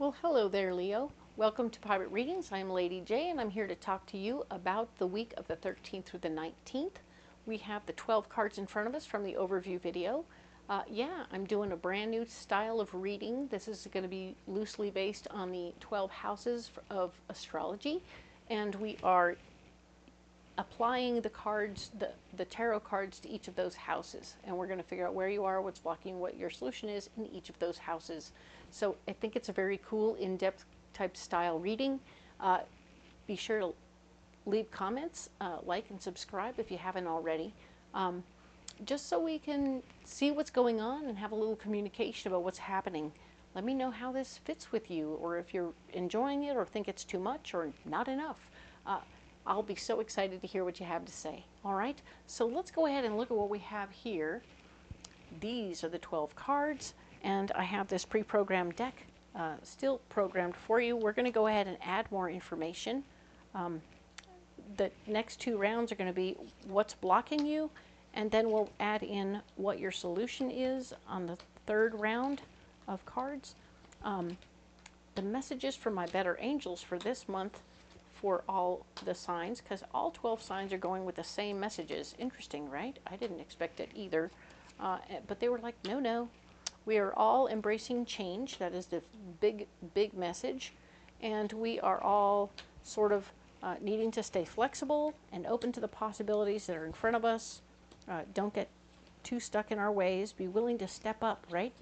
Well, hello there, Leo. Welcome to Pirate Readings. I'm Lady J, and I'm here to talk to you about the week of the 13th through the 19th. We have the 12 cards in front of us from the overview video. I'm doing a brand new style of reading. This is going to be loosely based on the 12 houses of astrology, and we are applying the cards, the tarot cards to each of those houses, and we're going to figure out where you are, what's blocking, what your solution is in each of those houses. So I think it's a very cool, in-depth type style reading. Be sure to leave comments, like and subscribe if you haven't already, just so we can see what's going on and have a little communication about what's happening. Let me know how this fits with you, or if you're enjoying it or think it's too much or not enough. I'll be so excited to hear what you have to say. All right, so let's go ahead and look at what we have here. These are the 12 cards, and I have this pre-programmed deck still programmed for you. We're going to go ahead and add more information. The next two rounds are going to be what's blocking you, and then we'll add in what your solution is on the third round of cards. The messages from my better angels for this month for all the signs, because all 12 signs are going with the same messages. Interesting, right? I didn't expect it either. But they were like, no, we are all embracing change. That is the big message. And we are all sort of needing to stay flexible and open to the possibilities that are in front of us. Don't get too stuck in our ways. Be willing to step up, right?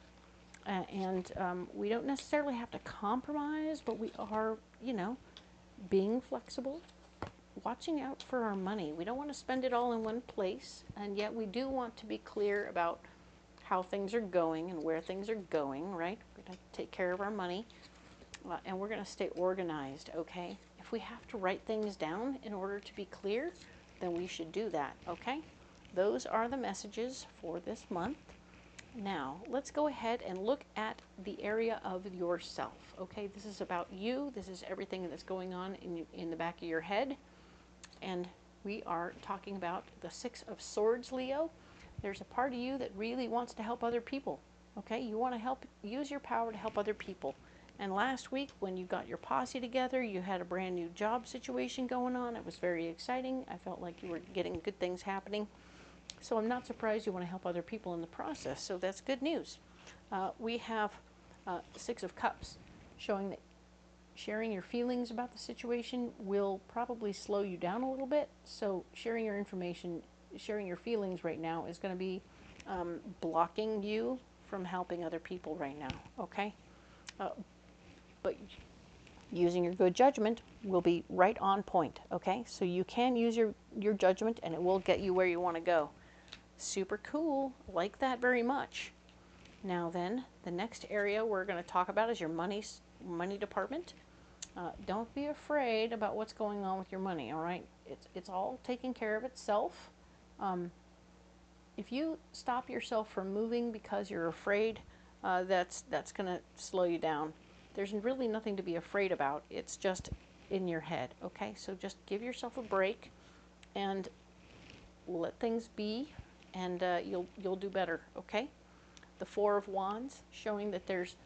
We don't necessarily have to compromise, but we are, being flexible, watching out for our money. We don't want to spend it all in one place, and yet we do want to be clear about how things are going and where things are going, right? We're going to take care of our money, and we're going to stay organized, okay? If we have to write things down in order to be clear, then we should do that, okay? Those are the messages for this month. Now, let's go ahead and look at the area of yourself, okay? This is about you. This is everything that's going on in the back of your head. And we are talking about the Six of Swords, Leo. There's a part of you that really wants to help other people, okay? You want to use your power to help other people. And last week, when you got your posse together, you had a brand new job situation going on. It was very exciting. I felt like you were getting good things happening. So I'm not surprised you want to help other people in the process. So that's good news. We have Six of Cups, showing that sharing your feelings about the situation will probably slow you down a little bit. So sharing your information, sharing your feelings right now is going to be blocking you from helping other people right now, okay? But using your good judgment will be right on point, okay? So you can use your judgment, and it will get you where you want to go. Super cool. Like that very much. Now then, the next area we're going to talk about is your money department. Don't be afraid about what's going on with your money, all right? It's all taking care of itself. If you stop yourself from moving because you're afraid, that's going to slow you down. There's really nothing to be afraid about. It's just in your head, okay? So just give yourself a break and let things be, and you'll do better, okay? The Four of Wands, showing that there's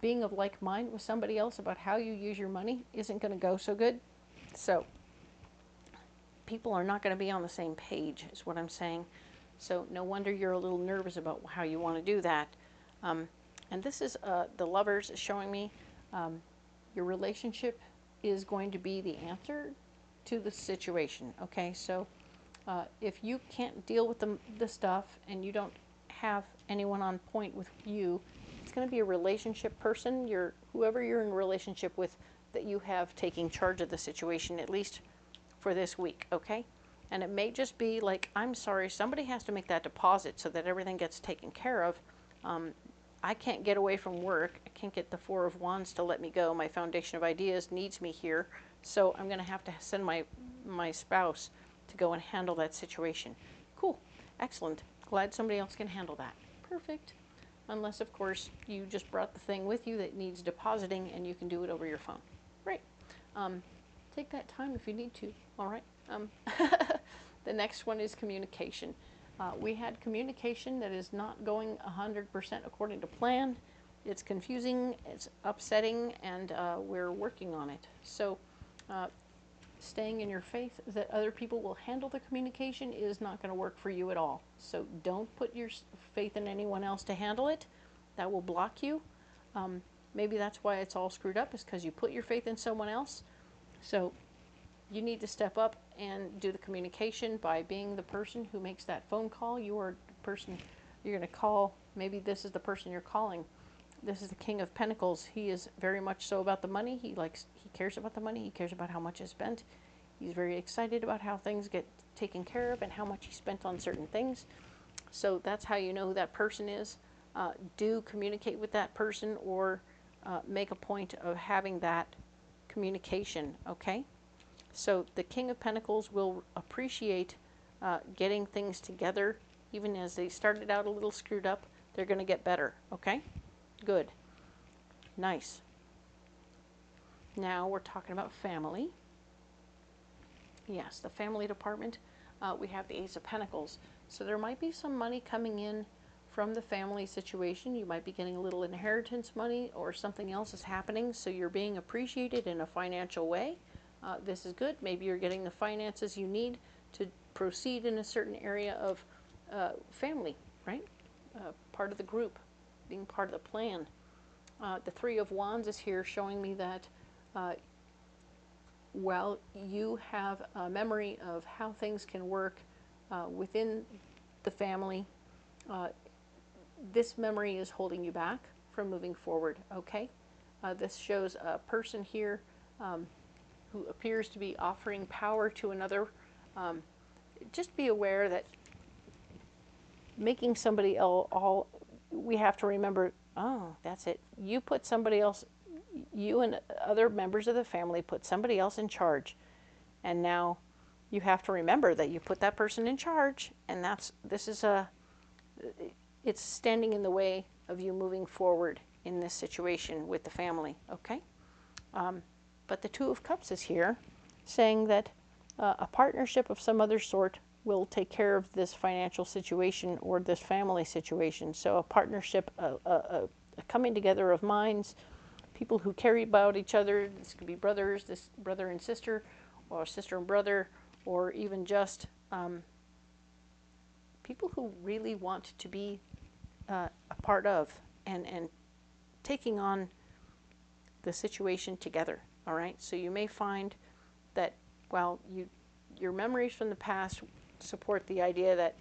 being of like mind with somebody else about how you use your money isn't going to go so good. So people are not going to be on the same page, is what I'm saying. So no wonder you're a little nervous about how you want to do that. And this is the Lovers showing me your relationship is going to be the answer to the situation, okay? So if you can't deal with the stuff and you don't have anyone on point with you, it's going to be a relationship person, whoever you're in a relationship with, that you have taking charge of the situation, at least for this week, okay? And it may just be like, I'm sorry, somebody has to make that deposit so that everything gets taken care of. I can't get away from work. I can't get the Four of Wands to let me go. My foundation of ideas needs me here. So I'm going to have to send my spouse to go and handle that situation. Cool. Excellent. Glad somebody else can handle that. Perfect. Unless, of course, you just brought the thing with you that needs depositing and you can do it over your phone. Great. Take that time if you need to. All right. The next one is communication. We had communication that is not going 100% according to plan. it's confusing, it's upsetting, and we're working on it. So staying in your faith that other people will handle the communication is not going to work for you at all. So don't put your faith in anyone else to handle it. That will block you. Maybe that's why it's all screwed up, is because you put your faith in someone else. So you need to step up and do the communication by being the person who makes that phone call. You are the person you're going to call. Maybe this is the person you're calling. This is the King of Pentacles. He is very much so about the money. He cares about the money. He cares about how much is spent. He's very excited about how things get taken care of and how much he spent on certain things. So that's how you know who that person is. Do communicate with that person, or make a point of having that communication, okay? So the King of Pentacles will appreciate getting things together. Even as they started out a little screwed up, they're going to get better, okay? Good. Nice. Now we're talking about family. Yes, the family department. We have the Ace of Pentacles. So there might be some money coming in from the family situation. You might be getting a little inheritance money, or something else is happening, so you're being appreciated in a financial way. This is good. Maybe you're getting the finances you need to proceed in a certain area of family, right? Part of the group, being part of the plan. The Three of Wands is here, showing me that while you have a memory of how things can work within the family, this memory is holding you back from moving forward, okay? This shows a person here who appears to be offering power to another. Just be aware that making somebody else, we have to remember, oh, that's it. You put somebody else, you and other members of the family put somebody else in charge. And now you have to remember that you put that person in charge, and it's standing in the way of you moving forward in this situation with the family, okay? But the Two of Cups is here, saying that a partnership of some other sort will take care of this financial situation or this family situation. So a partnership, a coming together of minds, people who care about each other. This could be brothers, this brother and sister, or sister and brother, or even just people who really want to be a part of and taking on the situation together. All right, so you may find that while your memories from the past support the idea that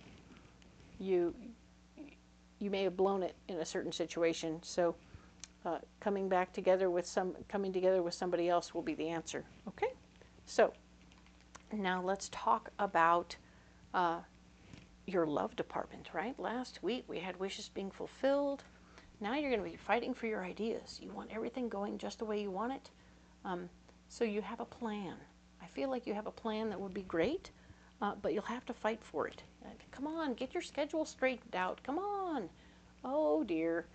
you may have blown it in a certain situation, so coming together with somebody else will be the answer. Okay, so now let's talk about your love department. Right, last week we had wishes being fulfilled. Now you're going to be fighting for your ideas. You want everything going just the way you want it. So you have a plan. I feel like you have a plan that would be great, but you'll have to fight for it. Come on, get your schedule straightened out. Come on. Oh dear.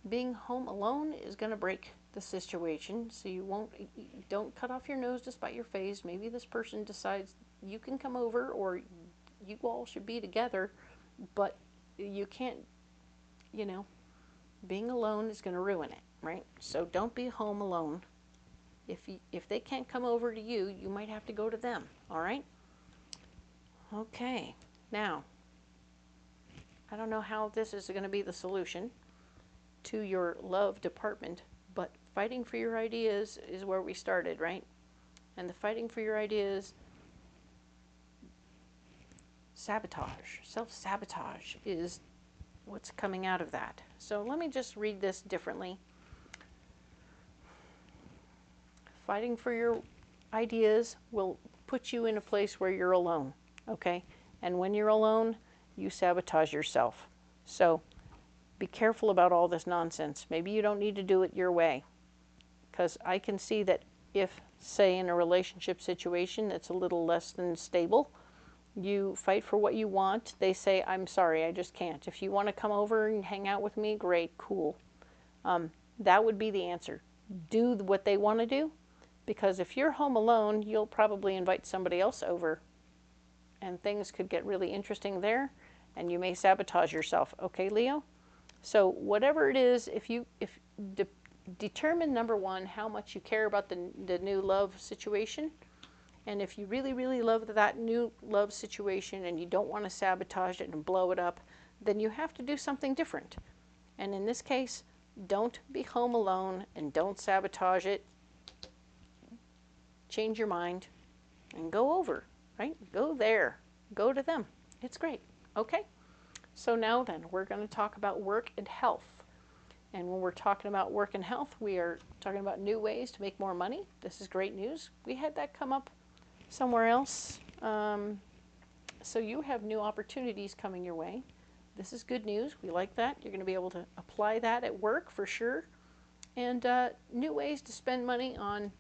Being home alone is going to break the situation, so don't cut off your nose to spite your face. Maybe this person decides you can come over, or you all should be together, but you can't, being alone is going to ruin it, right? So don't be home alone. If they can't come over to you, you might have to go to them, all right? Okay, now, I don't know how this is going to be the solution to your love department, but fighting for your ideas is where we started, right? And the fighting for your ideas, sabotage, self-sabotage is what's coming out of that. So let me just read this differently. Fighting for your ideas will put you in a place where you're alone, okay? And when you're alone, you sabotage yourself. So be careful about all this nonsense. Maybe you don't need to do it your way, because I can see that if, say, in a relationship situation that's a little less than stable, you fight for what you want. They say, I'm sorry, I just can't. If you want to come over and hang out with me, great, cool. That would be the answer. Do what they want to do, because if you're home alone, you'll probably invite somebody else over, and things could get really interesting there, and you may sabotage yourself. Okay, Leo? So whatever it is, if determine, number one, how much you care about the new love situation. And if you really, really love that new love situation and you don't want to sabotage it and blow it up, then you have to do something different. And in this case, don't be home alone and don't sabotage it. Change your mind and go over, right? Go there. Go to them. It's great. Okay? So now then, we're going to talk about work and health. And when we're talking about work and health, we are talking about new ways to make more money. This is great news. We had that come up somewhere else. So you have new opportunities coming your way. This is good news. We like that. You're going to be able to apply that at work for sure. And new ways to spend money on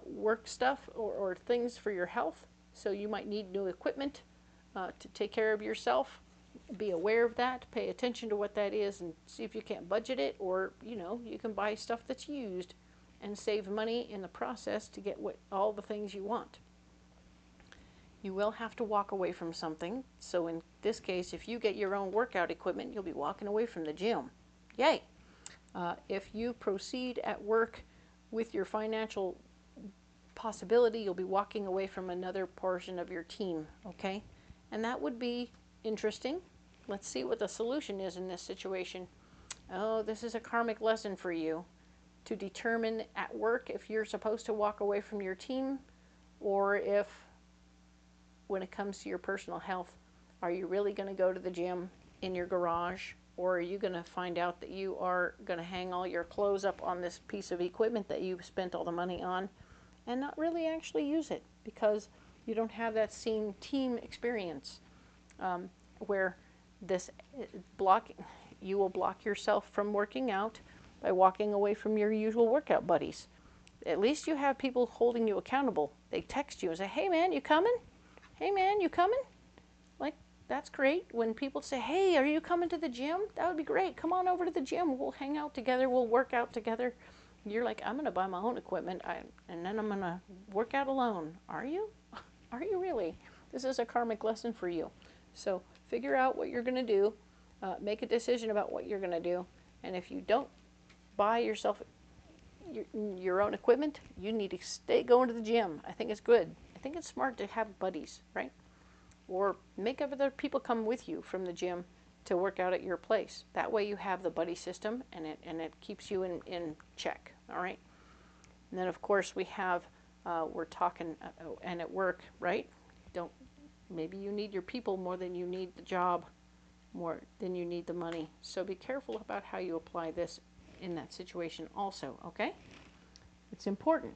work stuff or things for your health. So you might need new equipment to take care of yourself. Be aware of that, pay attention to what that is, and see if you can't budget it, or you can buy stuff that's used and save money in the process to get all the things you want. You will have to walk away from something. So in this case, if you get your own workout equipment, you'll be walking away from the gym. Yay! If you proceed at work with your financial possibility, you'll be walking away from another portion of your team, okay? And that would be interesting. Let's see what the solution is in this situation. Oh, this is a karmic lesson for you to determine at work if you're supposed to walk away from your team, or if, when it comes to your personal health, are you really going to go to the gym in your garage, or are you going to find out that you are going to hang all your clothes up on this piece of equipment that you've spent all the money on and not really actually use it because you don't have that same team experience where this you will block yourself from working out by walking away from your usual workout buddies. At least you have people holding you accountable. They text you and say, hey man, you coming? Hey man, you coming? Like, that's great. When people say, hey, are you coming to the gym? That would be great. Come on over to the gym. We'll hang out together. We'll work out together. You're like, I'm going to buy my own equipment and then I'm going to work out alone. Are you? Are you really? This is a karmic lesson for you. So figure out what you're going to do. Make a decision about what you're going to do. And if you don't buy yourself your own equipment, you need to stay going to the gym. I think it's good. I think it's smart to have buddies, right? Or make other people come with you from the gym to work out at your place. That way you have the buddy system and it keeps you in check, all right? And then of course we have, we're talking, and at work, right? Maybe you need your people more than you need the job, more than you need the money. So be careful about how you apply this in that situation also, okay? It's important.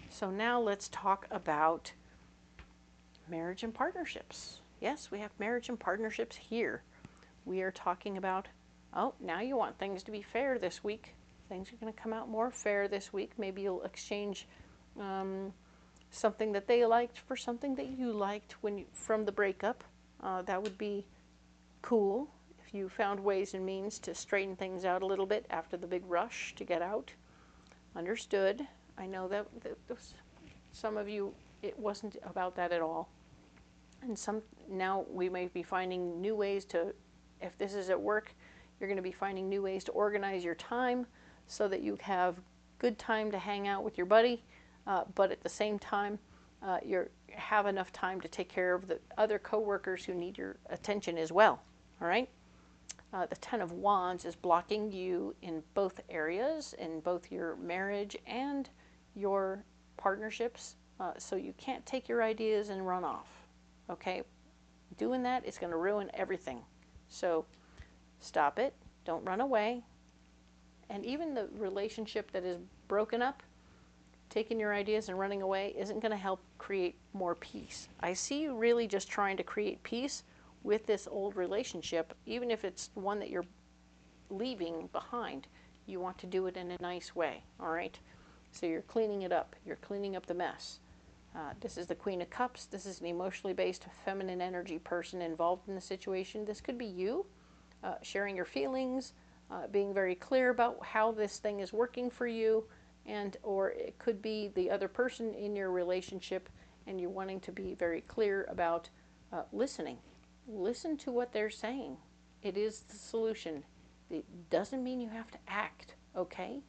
So now let's talk about marriage and partnerships. Yes, we have marriage and partnerships here. We are talking about, oh, now you want things to be fair this week. Things are going to come out more fair this week. Maybe you'll exchange something that they liked for something that you liked from the breakup. That would be cool if you found ways and means to straighten things out a little bit after the big rush to get out. Understood. I know that some of you, it wasn't about that at all. And now we may be finding new ways to, if this is at work, you're going to be finding new ways to organize your time so that you have good time to hang out with your buddy, but at the same time, you have enough time to take care of the other coworkers who need your attention as well. All right? The Ten of Wands is blocking you in both areas, in both your marriage and your partnerships, so you can't take your ideas and run off. Okay? Doing that is going to ruin everything. So stop it. Don't run away. And even the relationship that is broken up, taking your ideas and running away isn't going to help create more peace. I see you really just trying to create peace with this old relationship, even if it's one that you're leaving behind. You want to do it in a nice way, all right? So you're cleaning it up. You're cleaning up the mess. This is the Queen of Cups. This is an emotionally based feminine energy person involved in the situation. This could be you sharing your feelings, being very clear about how this thing is working for you, or it could be the other person in your relationship and you're wanting to be very clear about listening. Listen to what they're saying. It is the solution. It doesn't mean you have to act, okay?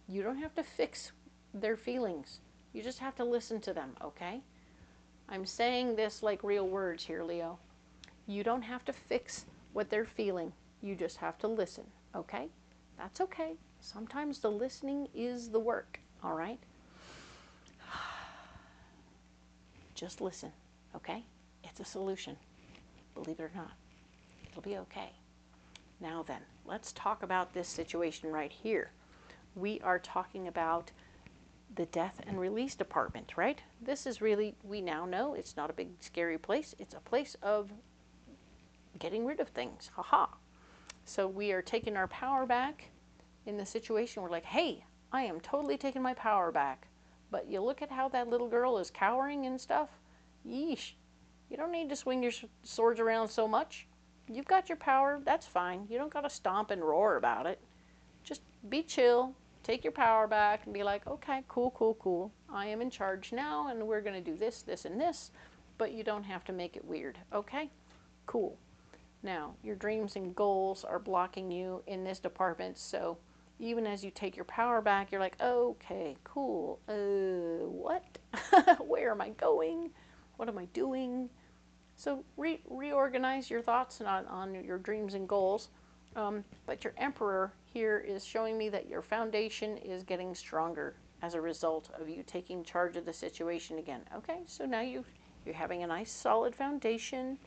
You don't have to fix their feelings. You just have to listen to them, okay? I'm saying this like real words here, Leo. You don't have to fix what they're feeling. You just have to listen, okay? That's okay. Sometimes the listening is the work, all right? Just listen, okay? It's a solution. Believe it or not, it'll be okay. Now then, let's talk about this situation right here. We are talking about the death and release department, right? This is really, we now know it's not a big scary place. It's a place of getting rid of things. Haha. So we are taking our power back in the situation. We're like, hey, I am totally taking my power back. But you look at how that little girl is cowering and stuff. Yeesh. You don't need to swing your swords around so much. You've got your power. That's fine. You don't got to stomp and roar about it. Just be chill. Take your power back and be like, okay, cool, cool, cool. I am in charge now, and we're going to do this, this, and this. But you don't have to make it weird, okay? Cool. Now, your dreams and goals are blocking you in this department, so even as you take your power back, you're like, okay, cool. What? Where am I going? What am I doing? So reorganize your thoughts on your dreams and goals. But your Emperor here is showing me that your foundation is getting stronger as a result of you taking charge of the situation again. Okay, so now you're having a nice solid foundation,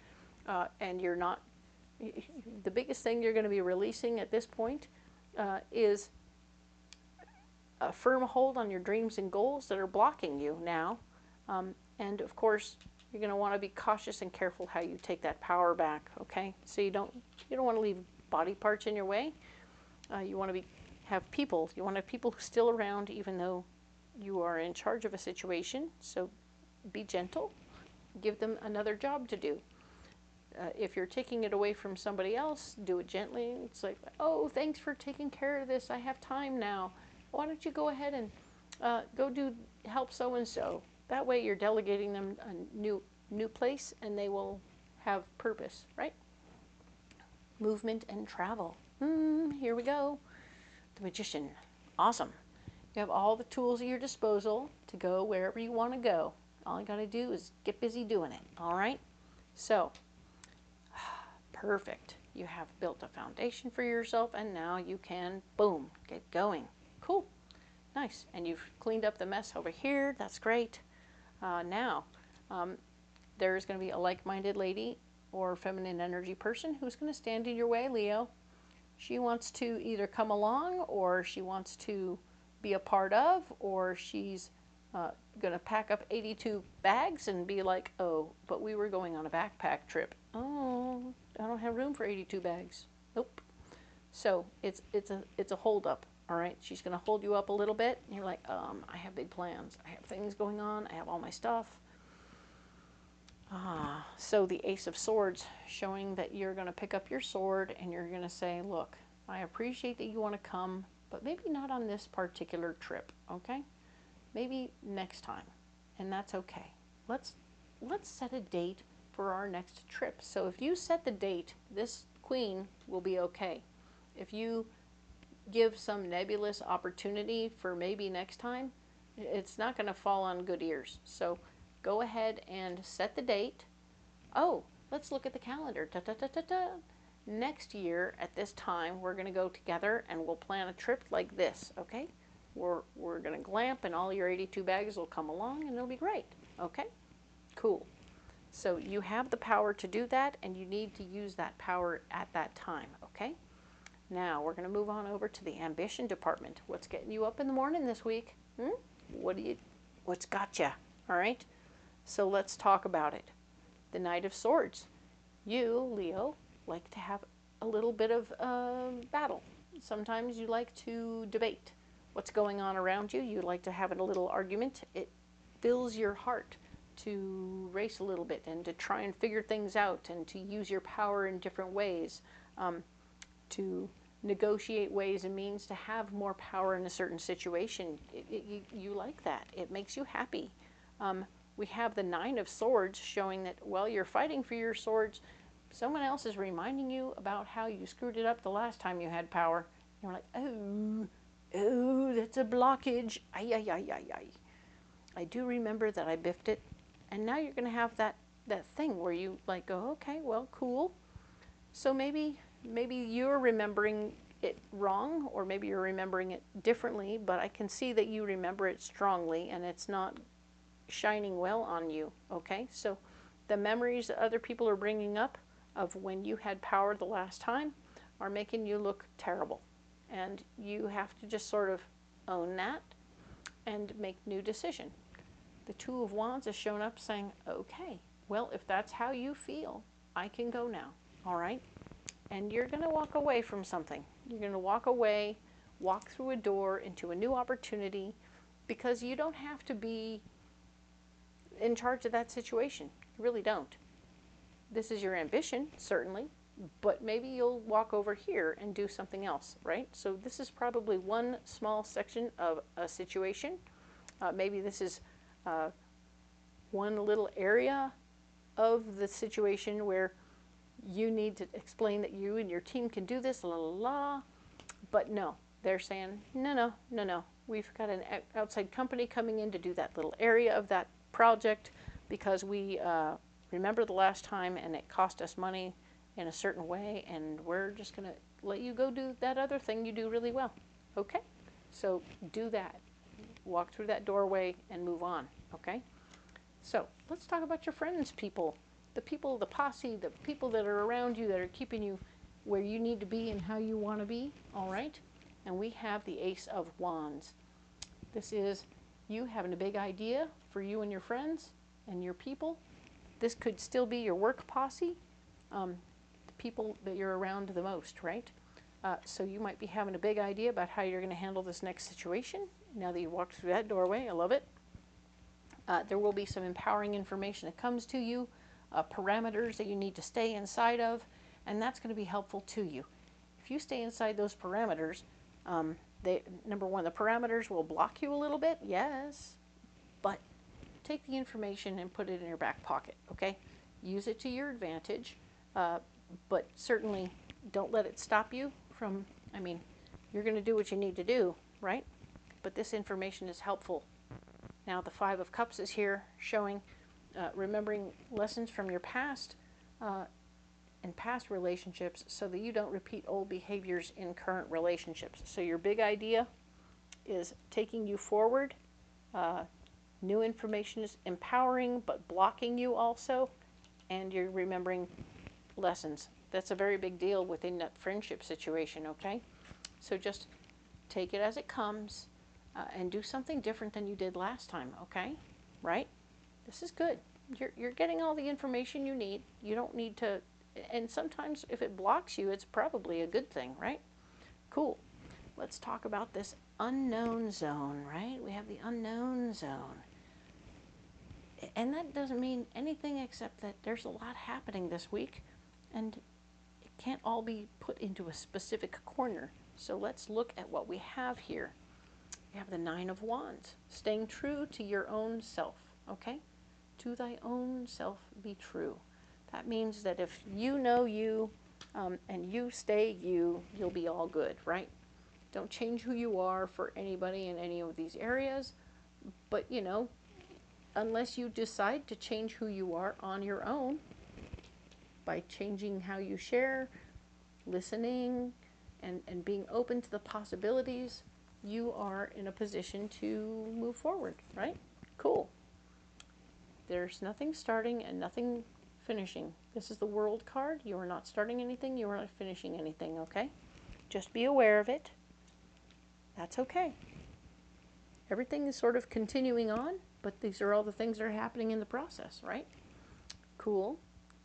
and you're not, the biggest thing you're going to be releasing at this point is a firm hold on your dreams and goals that are blocking you now. And of course, you're going to want to be cautious and careful how you take that power back, okay? So you don't want to leave body parts in your way. You want to have people. You want to have people still around even though you are in charge of a situation. So be gentle. Give them another job to do. If you're taking it away from somebody else, do it gently. It's like, oh, thanks for taking care of this. I have time now. Why don't you go ahead and go help so-and-so. That way you're delegating them a new place, and they will have purpose, right? Movement and travel. Here we go. The Magician. Awesome. You have all the tools at your disposal to go wherever you want to go. All you got to do is get busy doing it, all right? So, perfect. You have built a foundation for yourself, and now you can, boom, get going. Cool. Nice. And you've cleaned up the mess over here. That's great. Now, there's going to be a like-minded lady or feminine energy person who's going to stand in your way, Leo. She wants to either come along, or she wants to be a part of, or she's going to pack up 82 bags and be like, oh, but we were going on a backpack trip. Oh, I don't have room for 82 bags. Nope. So it's a hold-up. All right, she's going to hold you up a little bit. And you're like, I have big plans. I have things going on. I have all my stuff. So the Ace of Swords showing that you're going to pick up your sword and you're going to say, look, I appreciate that you want to come, but maybe not on this particular trip, okay? Maybe next time, and that's okay. Let's set a date for our next trip. So if you set the date, this queen will be okay. If you give some nebulous opportunity for maybe next time, it's not going to fall on good ears. So go ahead and set the date. Oh, let's look at the calendar. Da, da, da, da, da. Next year at this time, we're going to go together and we'll plan a trip like this, okay? We're going to glamp, and all your 82 bags will come along, and it'll be great, okay? Cool. So you have the power to do that, and you need to use that power at that time, okay? Now, we're going to move on over to the ambition department. What's getting you up in the morning this week? What's got you? All right? So let's talk about it. The Knight of Swords. You, Leo, like to have a little bit of battle. Sometimes you like to debate what's going on around you. You like to have a little argument. It fills your heart to race a little bit and to try and figure things out and to use your power in different ways, to negotiate ways and means to have more power in a certain situation. You like that. It makes you happy. We have the Nine of Swords showing that while you're fighting for your swords, Someone else is reminding you about how you screwed it up the last time you had power. You're like, oh, that's a blockage. Ay, ay, ay, ay, ay. I do remember that I biffed it. And now you're going to have that thing where you like go, okay, well, cool. So maybe you're remembering it wrong, or maybe you're remembering it differently, but I can see that you remember it strongly and it's not shining well on you, okay? So the memories that other people are bringing up of when you had power the last time are making you look terrible. And you have to just sort of own that and make new decision. The Two of Wands has shown up saying, okay, well, if that's how you feel, I can go now, all right? And you're going to walk away from something. You're going to walk away, walk through a door into a new opportunity, because you don't have to be in charge of that situation. You really don't. This is your ambition, certainly, but maybe you'll walk over here and do something else, right? So this is probably one small section of a situation. Maybe this is one little area of the situation where you need to explain that you and your team can do this, la la la. But no, they're saying, no, no, no, no. We've got an outside company coming in to do that little area of that project because we remember the last time and it cost us money in a certain way, and we're just going to let you go do that other thing you do really well. Okay? So do that. Walk through that doorway and move on. Okay? So let's talk about your friends, people. The people, the posse, the people that are around you that are keeping you where you need to be and how you want to be. All right? And we have the Ace of Wands. This is you having a big idea for you and your friends and your people. This could still be your work posse, the people that you're around the most, right? So you might be having a big idea about how you're going to handle this next situation. Now that you walked through that doorway, I love it. There will be some empowering information that comes to you, parameters that you need to stay inside of, and that's going to be helpful to you. If you stay inside those parameters, number one, the parameters will block you a little bit, yes, but take the information and put it in your back pocket, okay? Use it to your advantage, but certainly don't let it stop you from, I mean, you're going to do what you need to do, right? But this information is helpful. Now the Five of Cups is here showing, remembering lessons from your past and past relationships so that you don't repeat old behaviors in current relationships. So your big idea is taking you forward. New information is empowering but blocking you also, and you're remembering lessons. That's a very big deal within that friendship situation, okay? So just take it as it comes and do something different than you did last time, okay? Right? This is good. You're getting all the information you need. You don't need to, and sometimes if it blocks you, it's probably a good thing, right? Cool. Let's talk about this unknown zone, right? We have the unknown zone. And that doesn't mean anything except that there's a lot happening this week, and it can't all be put into a specific corner. So let's look at what we have here. We have the Nine of Wands, staying true to your own self, okay? To thy own self be true. That means that if you know you and you stay you, you'll be all good, right? Don't change who you are for anybody in any of these areas, but you know, unless you decide to change who you are on your own by changing how you share, listening, and being open to the possibilities, you are in a position to move forward, right? Cool. There's nothing starting and nothing finishing. This is the World card. You are not starting anything. You are not finishing anything, okay? Just be aware of it. That's okay. Everything is sort of continuing on, but these are all the things that are happening in the process, right? Cool.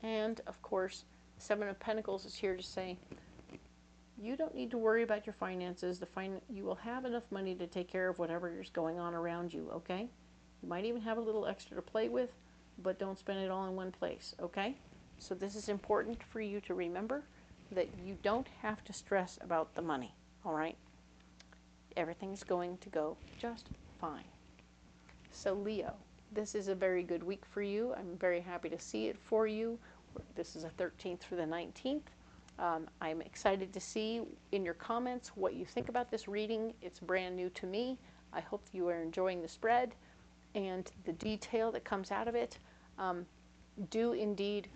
And, of course, Seven of Pentacles is here to say, you don't need to worry about your finances. You will have enough money to take care of whatever is going on around you, okay? You might even have a little extra to play with, but don't spend it all in one place, okay? So this is important for you to remember, that you don't have to stress about the money, all right? Everything's going to go just fine. So Leo, this is a very good week for you. I'm very happy to see it for you. This is a 13th through the 19th. I'm excited to see in your comments what you think about this reading. It's brand new to me. I hope you are enjoying the spread and the detail that comes out of it. Do indeed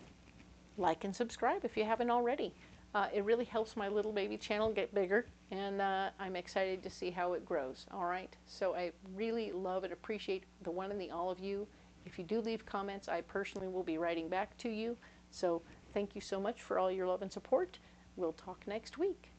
like and subscribe if you haven't already. It really helps my little baby channel get bigger, and I'm excited to see how it grows. All right, so I really love and appreciate the one and the all of you. If you do leave comments, I personally will be writing back to you. So thank you so much for all your love and support. We'll talk next week.